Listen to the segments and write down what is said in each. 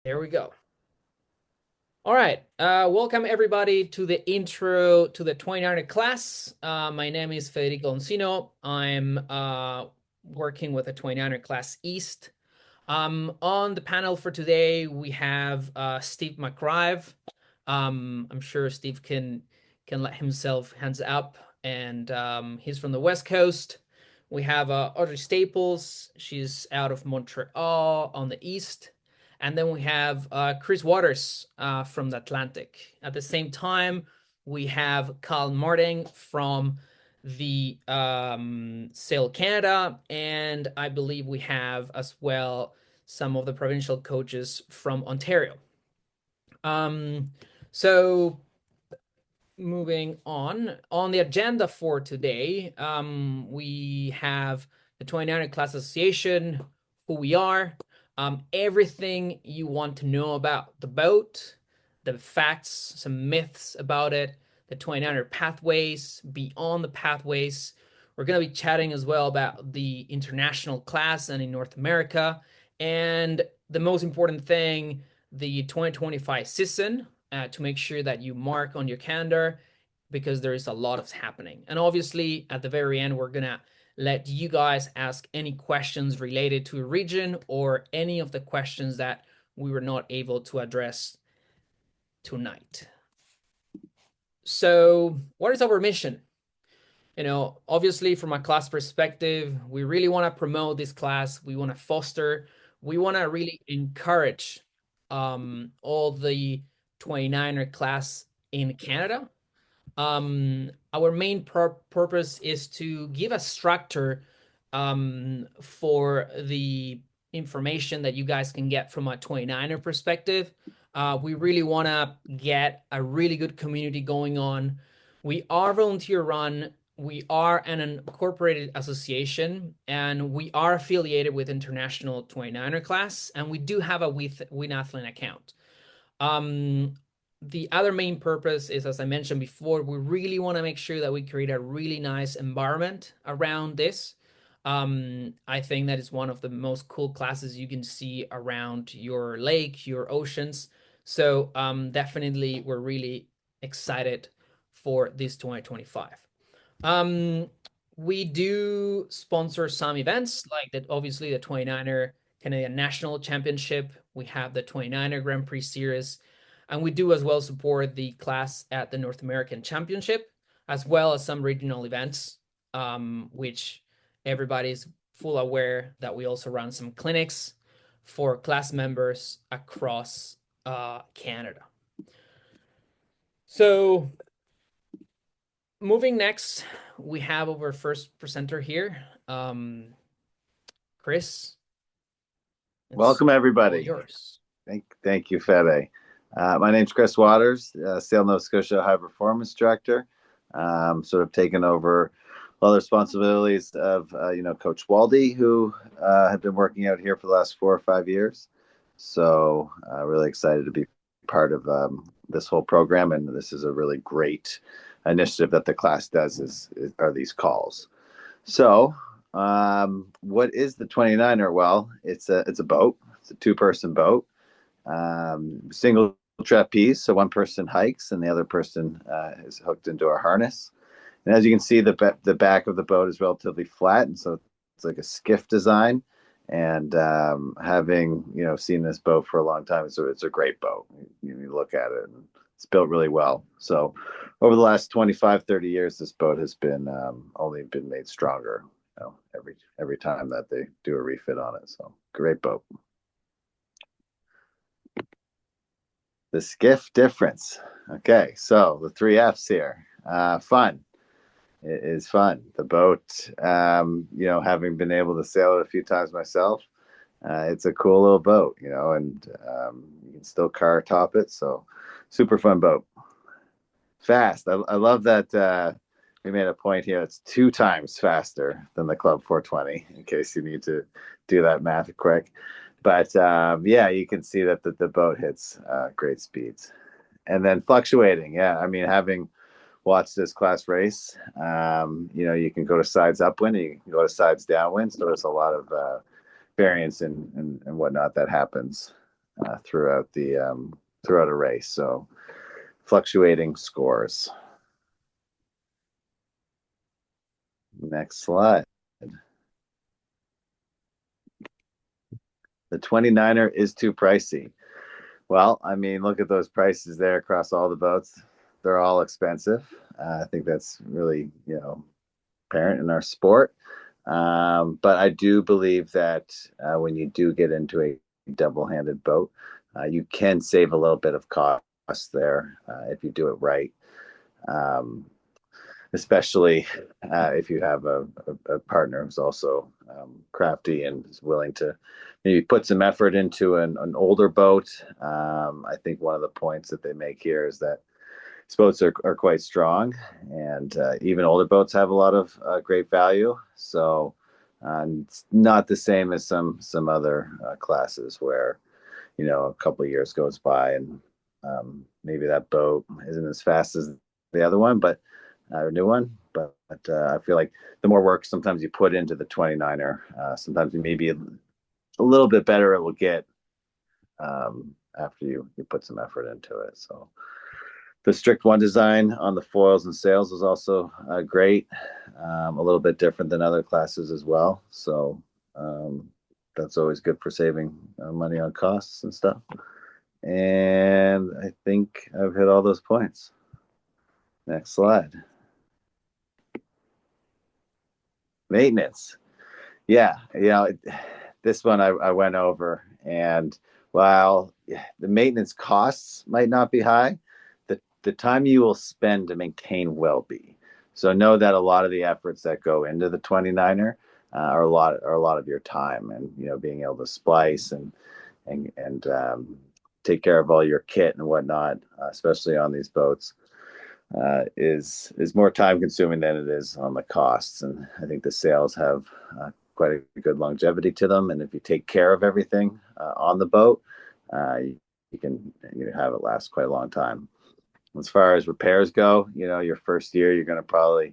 There we go. All right. Welcome everybody to the intro to the 29er class. My name is Federico Oncino. I'm working with the 29er class East. On the panel for today, we have Steve McCrive. I'm sure Steve can let himself hands up, and he's from the West Coast. We have Audrey Staples. She's out of Montreal on the East. And then we have Chris Waters from the Atlantic. At the same time, we have Carl Martin from the Sail Canada, and I believe we have as well some of the provincial coaches from Ontario. Um, so moving on the agenda for today, we have the 29er Class Association, who we are, everything you want to know about the boat, the facts, some myths about it, the 29er pathways, beyond the pathways. We're going to be chatting as well about the international class and in North America. And the most important thing, the 2025 season, to make sure that you mark on your calendar because there is a lot of happening. And obviously, at the very end, we're gonna let you guys ask any questions related to a region or any of the questions that we were not able to address tonight. So, what is our mission? Obviously, from a class perspective, we really want to promote this class. We want to foster, we want to really encourage all the 29er class in Canada. Our main purpose is to give a structure for the information that you guys can get from a 29er perspective. We really want to get a really good community going on. We are volunteer run. We are an incorporated association, and we are affiliated with International 29er class, and we do have a WinAthlon account. Um, the other main purpose is, as I mentioned before, we really want to make sure that we create a really nice environment around this. I think that is one of the most cool classes you can see around your lake, your oceans. So definitely, we're really excited for this 2025. Um, we do sponsor some events like that, obviously the 29er Canadian National Championship. We have the 29er Grand Prix Series, and we do as well support the class at the North American Championship, as well as some regional events, which everybody's full aware that we also run some clinics for class members across Canada. So moving next, we have our first presenter here, Chris. It's Welcome, all everybody. yours. Thank you, Fede. My name's Chris Waters, Sail Nova Scotia High Performance Director. Sort of taken over all the responsibilities of, Coach Waldy, who have been working out here for the last 4 or 5 years. So really excited to be part of this whole program, and this is a really great initiative that the class does are these calls. So what is the 29er? Well, it's a boat. It's a two-person boat, single trapeze. So one person hikes and the other person is hooked into a harness. And as you can see, the back of the boat is relatively flat, and so it's like a skiff design. And having seen this boat for a long time, it's a great boat. You look at it, and it's built really well. So over the last 25, 30 years, this boat has been only been made stronger. Every time that they do a refit on it. So great boat. The skiff difference. Okay, so the three F's here. Fun. It is fun. The boat, having been able to sail it a few times myself, it's a cool little boat, and you can still car top it. So super fun boat. Fast. I love that we made a point here. It's 2 times faster than the Club 420, in case you need to do that math quick. But yeah, you can see that the boat hits great speeds. And then fluctuating. Yeah, I mean, having watched this class race, you can go to sides upwind, and you can go to sides downwind. So there's a lot of variance and whatnot that happens. throughout a race. So fluctuating scores. Next slide. The 29er is too pricey. Well, I mean, look at those prices there across all the boats. They're all expensive. I think that's really, apparent in our sport. But I do believe that when you do get into a double-handed boat, you can save a little bit of cost there if you do it right. Especially if you have a partner who's also crafty and is willing to maybe put some effort into an older boat. I think one of the points that they make here is that these boats are quite strong, and even older boats have a lot of great value. So it's not the same as some other classes where a couple of years goes by and maybe that boat isn't as fast as the other one, but a new one. But I feel like the more work sometimes you put into the 29er, sometimes maybe a little bit better it will get after you put some effort into it. So the strict one design on the foils and sails is also great, a little bit different than other classes as well. So that's always good for saving money on costs and stuff. And I think I've hit all those points. Next slide. Maintenance. Yeah, this one I went over, and while the maintenance costs might not be high, the time you will spend to maintain will be. So know that a lot of the efforts that go into the 29er are a lot of your time, and being able to splice and take care of all your kit and whatnot, especially on these boats, is more time consuming than it is on the costs. And I think the sails have quite a good longevity to them, and if you take care of everything on the boat, you can have it last quite a long time. As far as repairs go, your first year you're going to probably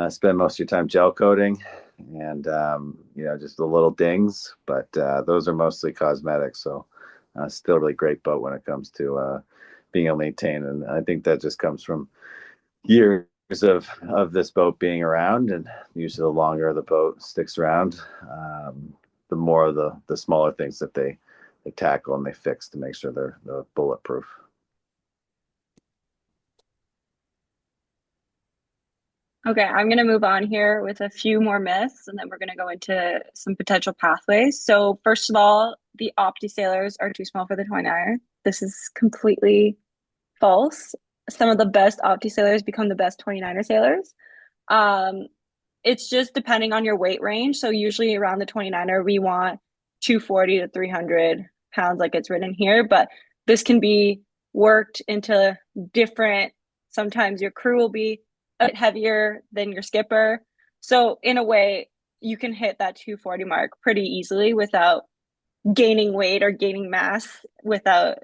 spend most of your time gel coating and just the little dings, but those are mostly cosmetic. So still really great boat when it comes to being able to maintain. And I think that just comes from years of this boat being around, and usually the longer the boat sticks around, the more of the smaller things that they tackle and they fix to make sure they're bulletproof. Okay, I'm going to move on here with a few more myths, and then we're going to go into some potential pathways. So first of all, the Opti sailors are too small for the 29er. This is completely false. Some of the best Opti sailors become the best 29er sailors. It's just depending on your weight range. So usually around the 29er, we want 240 to 300 pounds like it's written here, but this can be worked into different, sometimes your crew will be a bit heavier than your skipper. So in a way, you can hit that 240 mark pretty easily without gaining weight or gaining mass without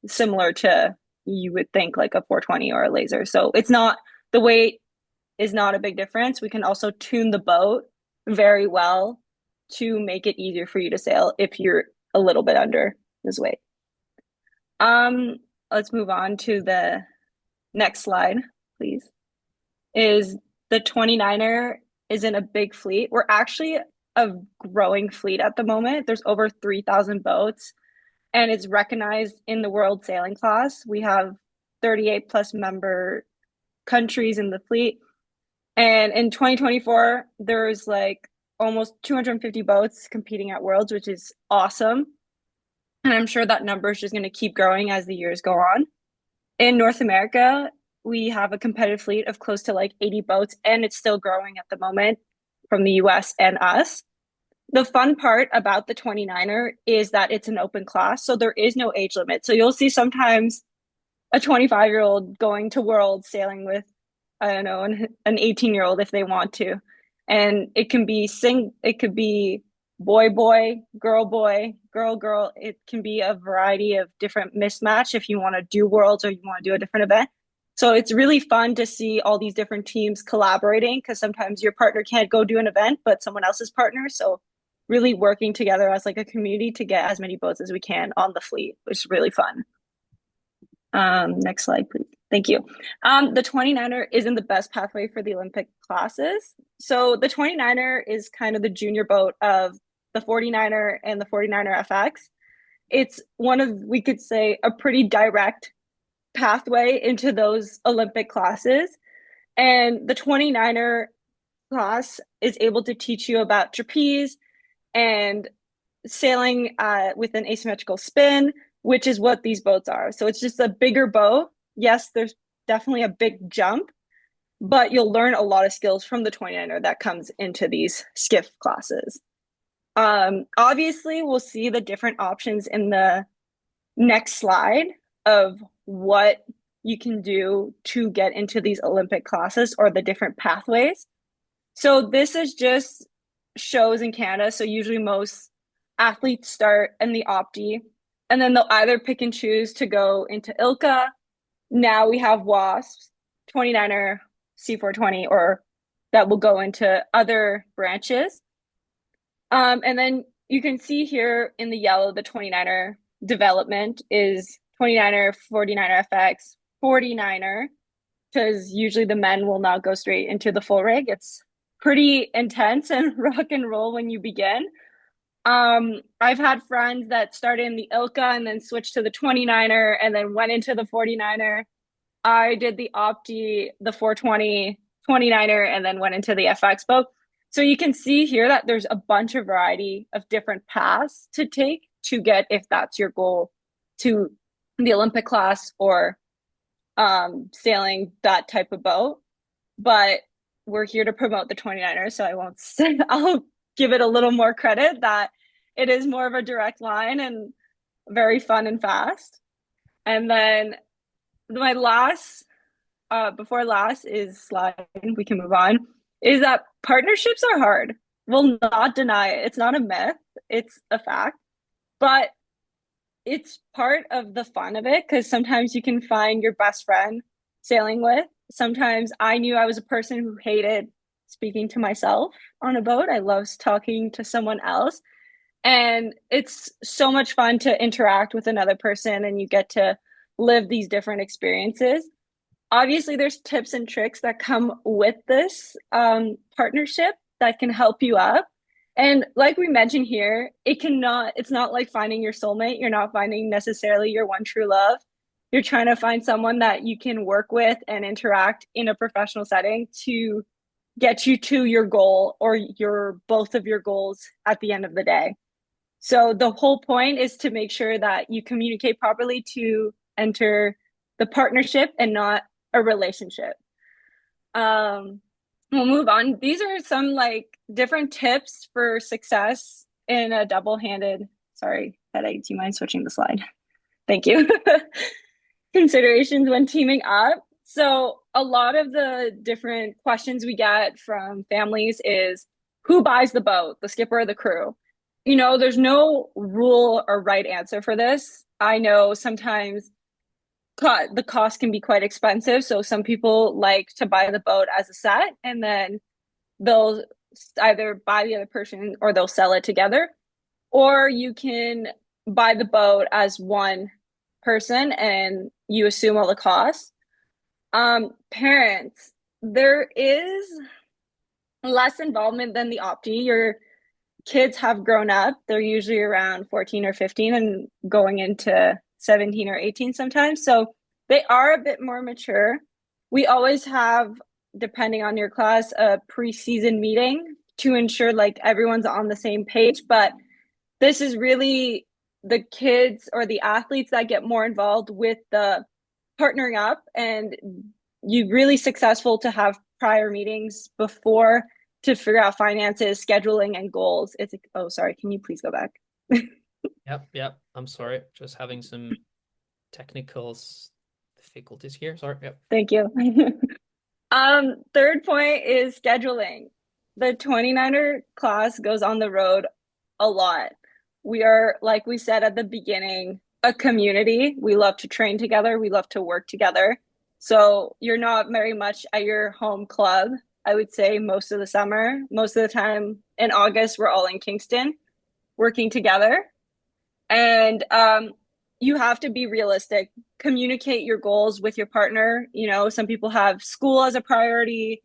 similar to you would think like a 420 or a laser. So it's not, the weight is not a big difference. We can also tune the boat very well to make it easier for you to sail if you're a little bit under this weight. Let's move on to the next slide, please. Is the 29er isn't a big fleet. We're actually a growing fleet at the moment. There's over 3,000 boats, and it's recognized in the World Sailing Class. We have 38 plus member countries in the fleet. And in 2024, there's like almost 250 boats competing at Worlds, which is awesome. And I'm sure that number is just going to keep growing as the years go on. In North America, we have a competitive fleet of close to like 80 boats, and it's still growing at the moment from the US and us. The fun part about the 29er is that it's an open class, so there is no age limit. So you'll see sometimes a 25-year-old going to Worlds sailing with, I don't know, an 18-year-old if they want to. And it can be it could be boy, boy, girl. It can be a variety of different mismatch if you want to do Worlds or you want to do a different event. So it's really fun to see all these different teams collaborating, because sometimes your partner can't go do an event, but someone else's partner. So really working together as like a community to get as many boats as we can on the fleet, which is really fun. Next slide, please. Thank you. The 29er isn't the best pathway for the Olympic classes. So the 29er is kind of the junior boat of the 49er and the 49er FX. It's one of, we could say, a pretty direct pathway into those Olympic classes. And the 29er class is able to teach you about trapeze and sailing with an asymmetrical spin, which is what these boats are. So it's just a bigger boat. Yes, there's definitely a big jump, but you'll learn a lot of skills from the 29er that comes into these skiff classes. Obviously, we'll see the different options in the next slide of what you can do to get into these Olympic classes or the different pathways. So this is just shows in Canada. So usually most athletes start in the Opti, and then they'll either pick and choose to go into ILCA. Now we have WASPs, 29er, C420, or that will go into other branches. And then you can see here in the yellow, the 29er development is 29er, 49er FX, 49er, because usually the men will not go straight into the full rig. It's pretty intense and rock and roll when you begin. I've had friends that started in the ILCA and then switched to the 29er and then went into the 49er. I did the Opti, the 420, 29er, and then went into the FX boat. So you can see here that there's a bunch of variety of different paths to take to get, if that's your goal, to the Olympic class or sailing that type of boat. But we're here to promote the 29er, so I won't say, I'll give it a little more credit that it is more of a direct line and very fun and fast. And then my last, before last is slide, we can move on, is that partnerships are hard. We'll not deny it. It's not a myth, it's a fact. But it's part of the fun of it because sometimes you can find your best friend sailing with. Sometimes I knew I was a person who hated speaking to myself on a boat. I love talking to someone else. And it's so much fun to interact with another person and you get to live these different experiences. Obviously, there's tips and tricks that come with this partnership that can help you up. And like we mentioned here, it's not like finding your soulmate. You're not finding necessarily your one true love. You're trying to find someone that you can work with and interact in a professional setting to get you to your goal or both of your goals at the end of the day. So the whole point is to make sure that you communicate properly to enter the partnership and not a relationship. We'll move on. These are some like different tips for success in a double-handed, sorry, Headache, do you mind switching the slide? Thank you. Considerations when teaming up. So a lot of the different questions we get from families is who buys the boat, the skipper or the crew? You know, there's no rule or right answer for this. I know sometimes the cost can be quite expensive. So some people like to buy the boat as a set and then they'll either buy the other person or they'll sell it together. Or you can buy the boat as one person and you assume all the costs. Parents, there is less involvement than the Opti. Your kids have grown up. They're usually around 14 or 15 and going into 17 or 18 sometimes. So they are a bit more mature. We always have, depending on your class, a pre-season meeting to ensure like everyone's on the same page. But this is really the kids or the athletes that get more involved with the partnering up, and you're really successful to have prior meetings before to figure out finances, scheduling, and goals. Oh, sorry, can you please go back? Yep. I'm sorry, just having some technical difficulties here. Sorry. Yep. Thank you. Third point is scheduling. The 29er class goes on the road a lot. We are, like we said at the beginning, a community. We love to train together. We love to work together. So you're not very much at your home club. I would say most of the summer. Most of the time in August, we're all in Kingston working together. And you have to be realistic, communicate your goals with your partner. You know, some people have school as a priority,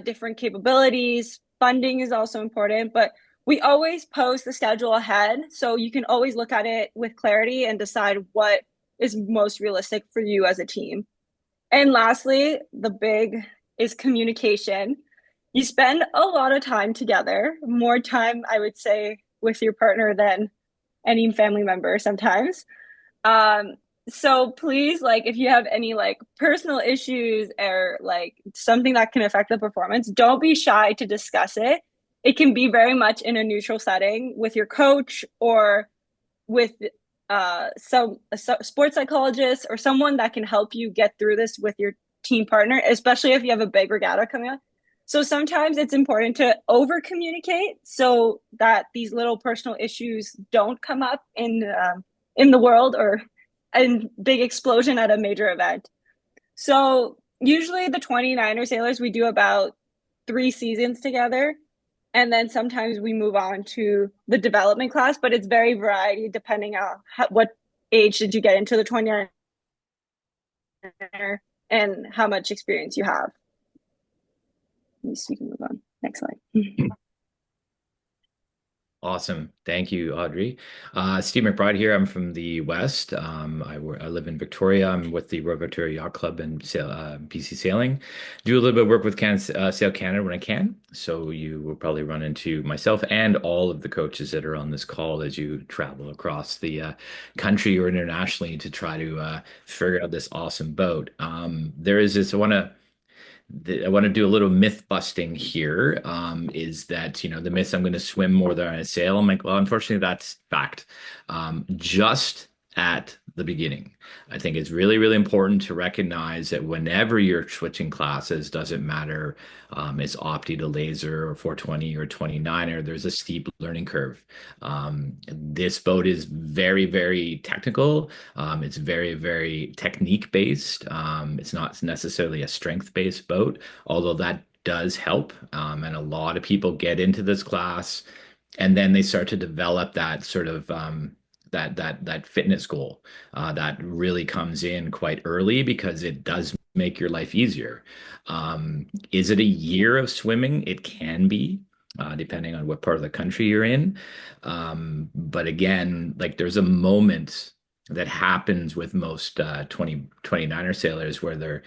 different capabilities. Funding is also important, but we always post the schedule ahead. So you can always look at it with clarity and decide what is most realistic for you as a team. And lastly, the big is communication. You spend a lot of time together, more time, I would say, with your partner than any family member sometimes. Um, so please, like, if you have any like personal issues or like something that can affect the performance, don't be shy to discuss it. It can be very much in a neutral setting with your coach or with some a sports psychologist or someone that can help you get through this with your team partner, especially if you have a big regatta coming up. So sometimes it's important to over communicate so that these little personal issues don't come up in the world or a big explosion at a major event. So usually the 29er sailors, we do about 3 seasons together. And then sometimes we move on to the development class, but it's very variety depending on what age did you get into the 29er and how much experience you have. Let me see, we can move on. Next slide. Awesome. Thank you, Audrey. Steve McBride here. I'm from the West. I live in Victoria. I'm with the Royal Victoria Yacht Club and BC Sailing. Do a little bit of work with Sail Canada when I can. So you will probably run into myself and all of the coaches that are on this call as you travel across the country or internationally to try to figure out this awesome boat. There is this, I want to do a little myth busting here. Is that, the myths I'm going to swim more than I sail? I'm like, well, unfortunately, that's fact. Just at the beginning, I think it's really, really important to recognize that whenever you're switching classes, doesn't matter, it's Opti to laser or 420 or 29er, there's a steep learning curve. This boat is very, very technical. It's very, very technique based. It's not necessarily a strength based boat, although that does help. And a lot of people get into this class and then they start to develop that sort of that fitness goal that really comes in quite early because it does make your life easier. Is it a year of swimming? It can be. Depending on what part of the country you're in. But again, like there's a moment that happens with most 29er sailors where they're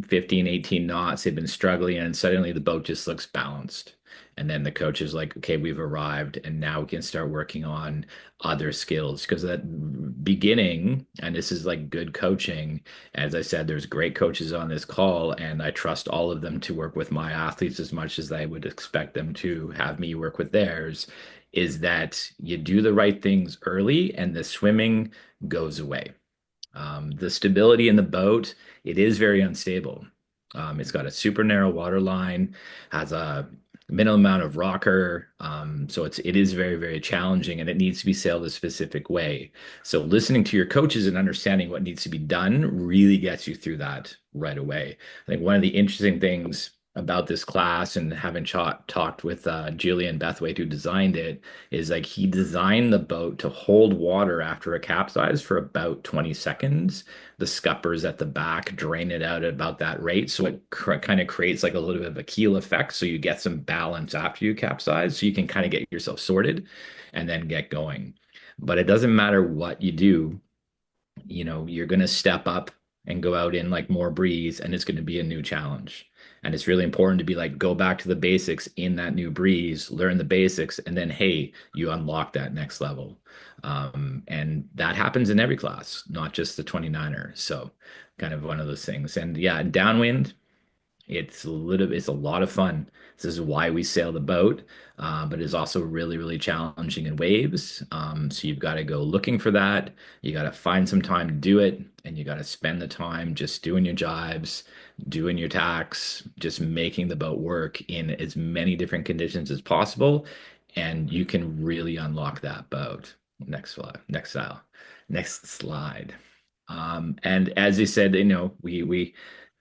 15, 18 knots, they've been struggling, and suddenly the boat just looks balanced. And then the coach is like, okay, we've arrived, and now we can start working on other skills. Because that beginning, and this is like good coaching, as I said, there's great coaches on this call, and I trust all of them to work with my athletes as much as I would expect them to have me work with theirs, is that you do the right things early and the swimming goes away. The stability in the boat, it is very unstable. It's got a super narrow water line, has a minimum amount of rocker. So it is very, very challenging, and it needs to be sailed a specific way. So listening to your coaches and understanding what needs to be done really gets you through that right away. I think one of the interesting things about this class, and having talked with Julian Bethwaite, who designed it, is like he designed the boat to hold water after a capsize for about 20 seconds. The scuppers at the back drain it out at about that rate. So it kind of creates like a little bit of a keel effect. So you get some balance after you capsize. So you can kind of get yourself sorted and then get going. But it doesn't matter what you do, you're going to step up and go out in like more breeze, and it's going to be a new challenge. And it's really important to be like, go back to the basics in that new breeze, learn the basics, and then, hey, you unlock that next level. And that happens in every class, not just the 29er. So kind of one of those things. And yeah, downwind, it's a lot of fun. This is why we sail the boat, but it's also really, really challenging in waves. So you've got to go looking for that. You got to find some time to do it, and you got to spend the time just doing your jibes, doing your tacks, just making the boat work in as many different conditions as possible, and you can really unlock that boat. Next slide. Next slide. And as you said, we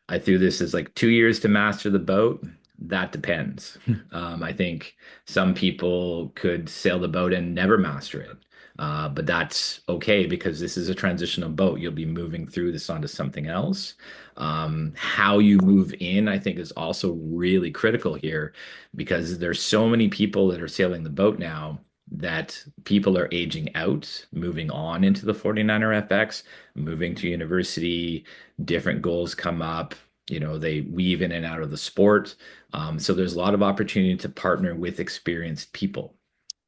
I threw this as like 2 years to master the boat. that depends. I think some people could sail the boat and never master it. But that's okay because this is a transitional boat. You'll be moving through this onto something else. How you move in, I think, is also really critical here because there's so many people that are sailing the boat now that people are aging out, moving on into the 49er FX, moving to university, different goals come up. They weave in and out of the sport. So there's a lot of opportunity to partner with experienced people.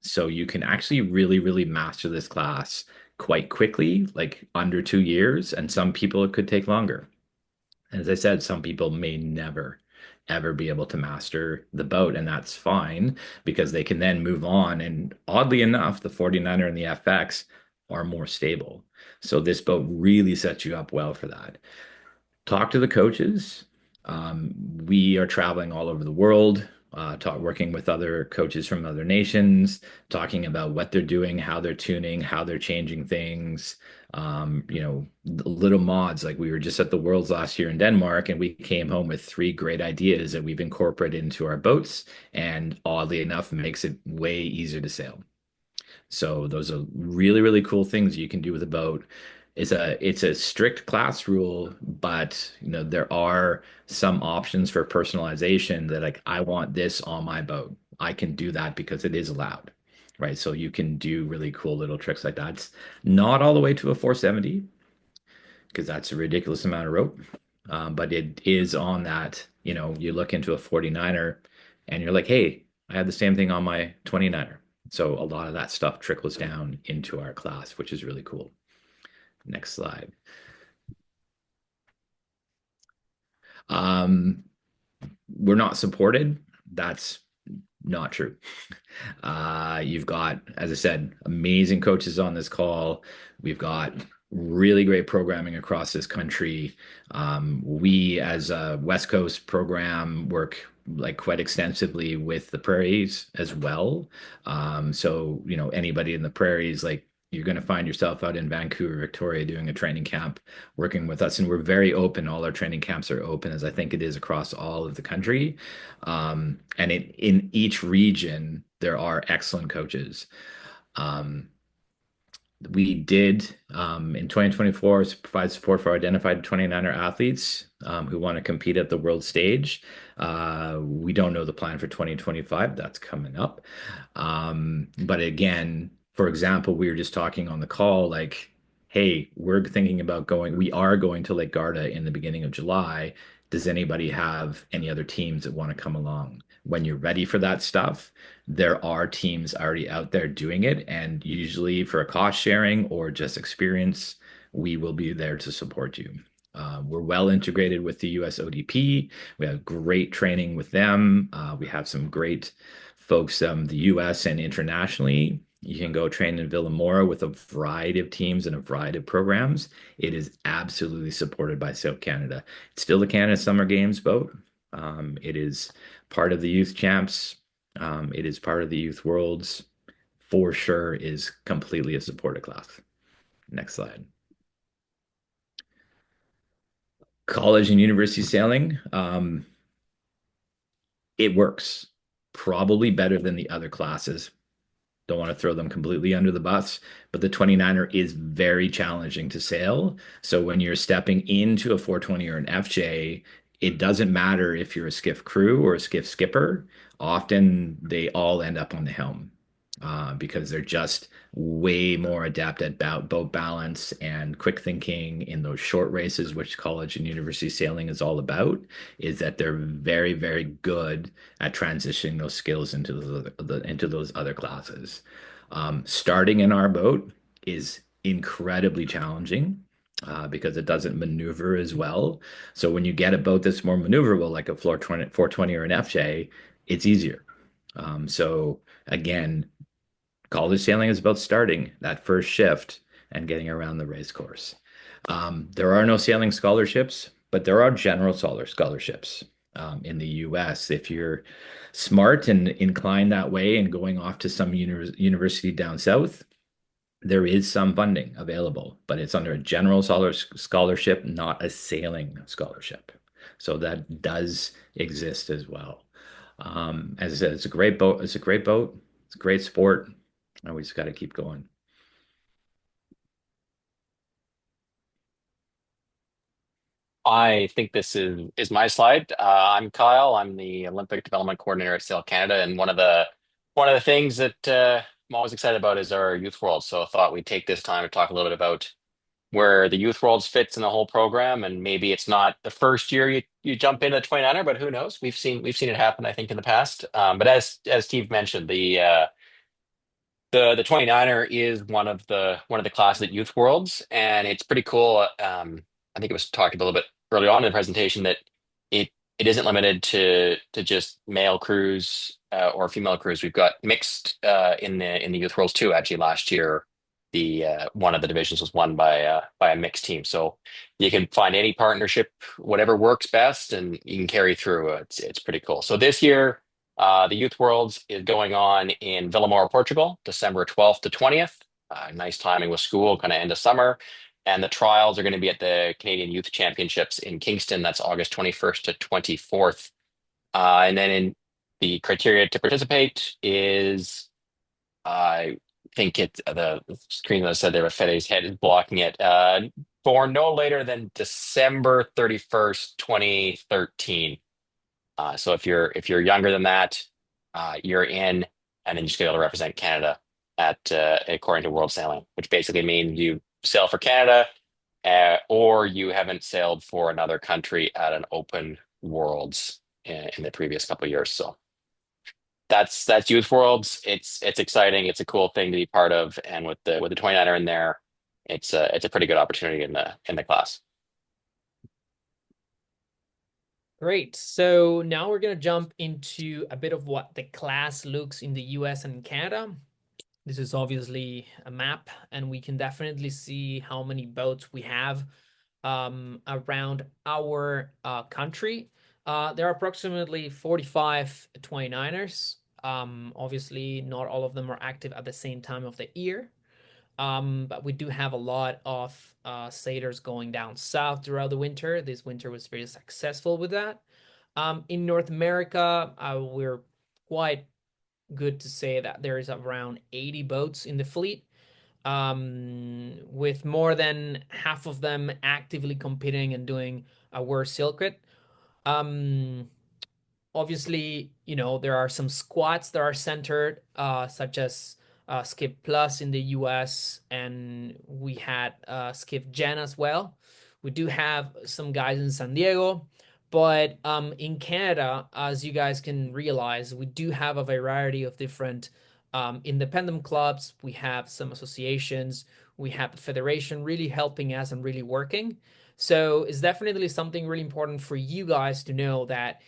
So you can actually really, really master this class quite quickly, like under 2 years, and some people it could take longer. As I said, some people may never, ever be able to master the boat, and that's fine because they can then move on. And oddly enough, the 49er and the FX are more stable. So this boat really sets you up well for that. Talk to the coaches. We are traveling all over the world, working with other coaches from other nations, talking about what they're doing, how they're tuning, how they're changing things. Little mods, like we were just at the Worlds last year in Denmark, and we came home with 3 great ideas that we've incorporated into our boats, and oddly enough, makes it way easier to sail. So those are really, really cool things you can do with a boat. It's a strict class rule, but there are some options for personalization that like I want this on my boat. I can do that because it is allowed, right? So you can do really cool little tricks like that. It's not all the way to a 470 because that's a ridiculous amount of rope. But it is on that, you look into a 49er and you're like, hey, I have the same thing on my 29er. So a lot of that stuff trickles down into our class, which is really cool. Next slide. We're not supported. That's not true. You've got, as I said, amazing coaches on this call. We've got really great programming across this country. We, as a West Coast program, work like quite extensively with the prairies as well. So, anybody in the prairies, like you're going to find yourself out in Vancouver, Victoria, doing a training camp, working with us. And we're very open. All our training camps are open, as I think it is across all of the country. And in each region, there are excellent coaches. We did in 2024 provide support for identified 29er athletes who want to compete at the world stage. We don't know the plan for 2025. That's coming up. But again, for example, we were just talking on the call, like, hey, we are going to Lake Garda in the beginning of July. Does anybody have any other teams that want to come along? When you're ready for that stuff, there are teams already out there doing it. And usually for a cost sharing or just experience, we will be there to support you. We're well integrated with the US ODP. We have great training with them. We have some great folks, the US and internationally. You can go train in Villamora with a variety of teams and a variety of programs. It is absolutely supported by Sail Canada. It's still the Canada Summer Games boat. It is part of the Youth Champs. It is part of the Youth Worlds. For sure is completely a supported class. Next slide. College and university sailing. It works probably better than the other classes. Don't want to throw them completely under the bus, but the 29er is very challenging to sail. So when you're stepping into a 420 or an FJ, it doesn't matter if you're a skiff crew or a skiff skipper. Often they all end up on the helm because they're just way more adept at boat balance and quick thinking in those short races, which college and university sailing is all about, is that they're very, very good at transitioning those skills into those other classes. Starting in our boat is incredibly challenging because it doesn't maneuver as well. So when you get a boat that's more maneuverable, like a 420 or an FJ, it's easier. So again, college sailing is about starting that first shift and getting around the race course. There are no sailing scholarships, but there are general scholarships in the US. If you're smart and inclined that way and going off to some university down south, there is some funding available, but it's under a general scholarship, not a sailing scholarship. So that does exist as well. As I said, it's a great boat. It's a great boat. It's a great sport, and we just got to keep going. I think this is my slide. I'm Kyle. I'm the Olympic Development Coordinator at Sail Canada, and one of the things that I'm always excited about is our Youth World. So I thought we'd take this time to talk a little bit about where the Youth Worlds fits in the whole program, and maybe it's not the first year you jump into the 29er, but who knows? We've seen it happen, I think, in the past. But as Steve mentioned, the 29er is one of the classes at Youth Worlds, and it's pretty cool. I think it was talked about a little bit earlier on in the presentation that it it isn't limited to just male crews or female crews. We've got mixed in the Youth Worlds too. Actually, last year the one of the divisions was won by a mixed team. So you can find any partnership, whatever works best, and you can carry through. It's pretty cool. So this year. The Youth Worlds is going on in Vila Moura, Portugal, December 12th to 20th. Nice timing with school, kind of end of summer. And the trials are going to be at the Canadian Youth Championships in Kingston. That's August 21st to 24th. And then in the criteria to participate is, I think it's the screen that said there, Fede's head is blocking it. For no later than December 31st, 2013. So if you're younger than that, you're in, and then you just be able to represent Canada at according to World Sailing, which basically means you sail for Canada, or you haven't sailed for another country at an open Worlds in the previous couple of years. So that's Youth Worlds. It's exciting. It's a cool thing to be part of, and with the 29er in there, it's a pretty good opportunity in the class. Great. So now we're going to jump into a bit of what the class looks in the US and Canada. This is obviously a map, and we can definitely see how many boats we have around our country. There are approximately 45 29ers. Obviously, not all of them are active at the same time of the year. But we do have a lot of sailors going down south throughout the winter. This winter was very successful with that. In North America, we're quite good to say that there is around 80 boats in the fleet, with more than half of them actively competing and doing a World Circuit. Obviously, there are some squads that are centered, such as Skip Plus in the US, and we had Skip Gen as well. We do have some guys in San Diego, but in Canada, as you guys can realize, we do have a variety of different independent clubs. We have some associations. We have the federation really helping us and really working. So it's definitely something really important for you guys to know that,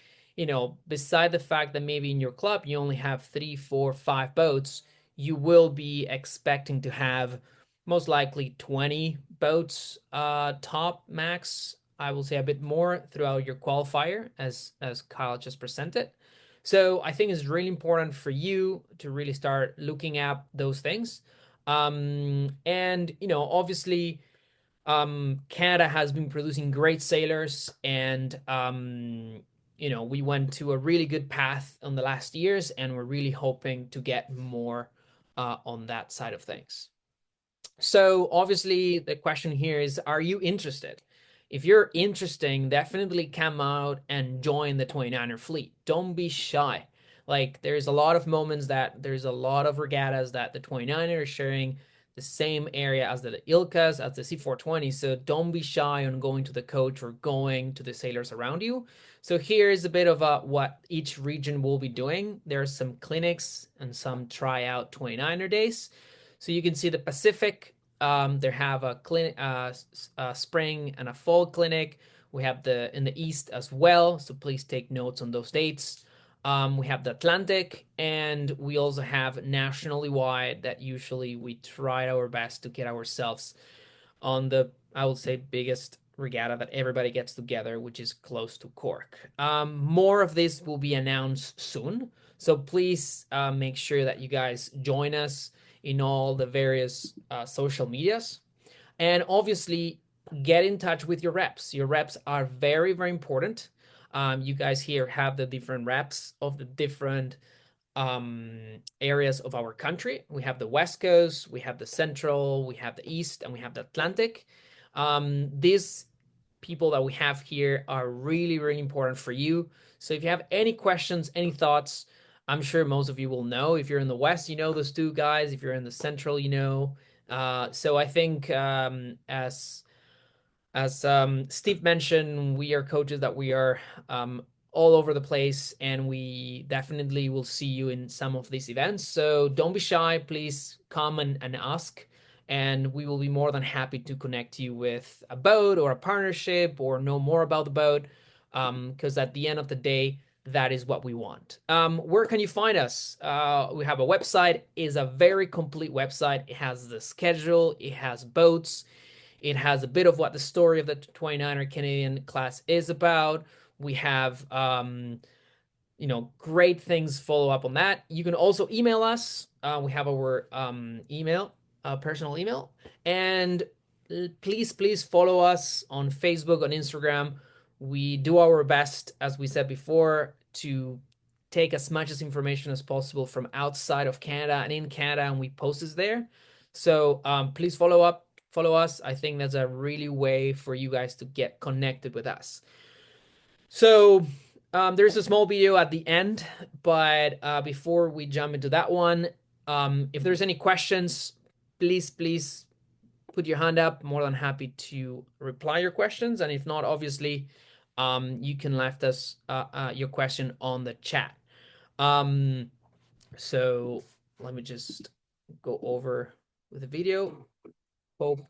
beside the fact that maybe in your club you only have 3, 4, 5 boats, you will be expecting to have most likely 20 boats, top max. I will say a bit more throughout your qualifier, as Kyle just presented. So I think it's really important for you to really start looking at those things. And obviously, Canada has been producing great sailors, and we went to a really good path on the last years, and we're really hoping to get more on that side of things. So obviously the question here is, are you interested? If you're interested, definitely come out and join the 29er fleet. Don't be shy. Like, there's a lot of moments that there's a lot of regattas that the 29er is sharing the same area as the ILCAs, as the C420. So don't be shy on going to the coach or going to the sailors around you. So here's a bit of what each region will be doing. There's some clinics and some tryout 29er days. So you can see the Pacific. They have a clinic, a spring and a fall clinic. We have in the east as well. So please take notes on those dates. We have the Atlantic, and we also have nationally wide that usually we try our best to get ourselves on the, I would say, biggest regatta that everybody gets together, which is close to Cork. More of this will be announced soon. So please make sure that you guys join us in all the various social medias. And obviously, get in touch with your reps. Your reps are very, very important. You guys here have the different reps of the different areas of our country. We have the West Coast, we have the Central, we have the East, and we have the Atlantic. These people that we have here are really, really important for you. So if you have any questions, any thoughts, I'm sure most of you will know. If you're in the West, you know those two guys. If you're in the Central, you know. So I think as Steve mentioned, we are coaches that we are all over the place, and we definitely will see you in some of these events. So don't be shy. Please come and ask, and we will be more than happy to connect you with a boat or a partnership or know more about the boat. Because at the end of the day, that is what we want. Where can you find us? We have a website. It's a very complete website. It has the schedule. It has boats. It has a bit of what the story of the 29er Canadian class is about. We have great things follow up on that. You can also email us. We have our email, personal email, and please follow us on Facebook, on Instagram. We do our best, as we said before, to take as much as information as possible from outside of Canada and in Canada, and we post this there. So please follow us. I think that's a really way for you guys to get connected with us. So there's a small video at the end, but before we jump into that one, if there's any questions, please put your hand up. More than happy to reply your questions, and if not, obviously, you can left us your question on the chat. So let me just go over with the video. Hope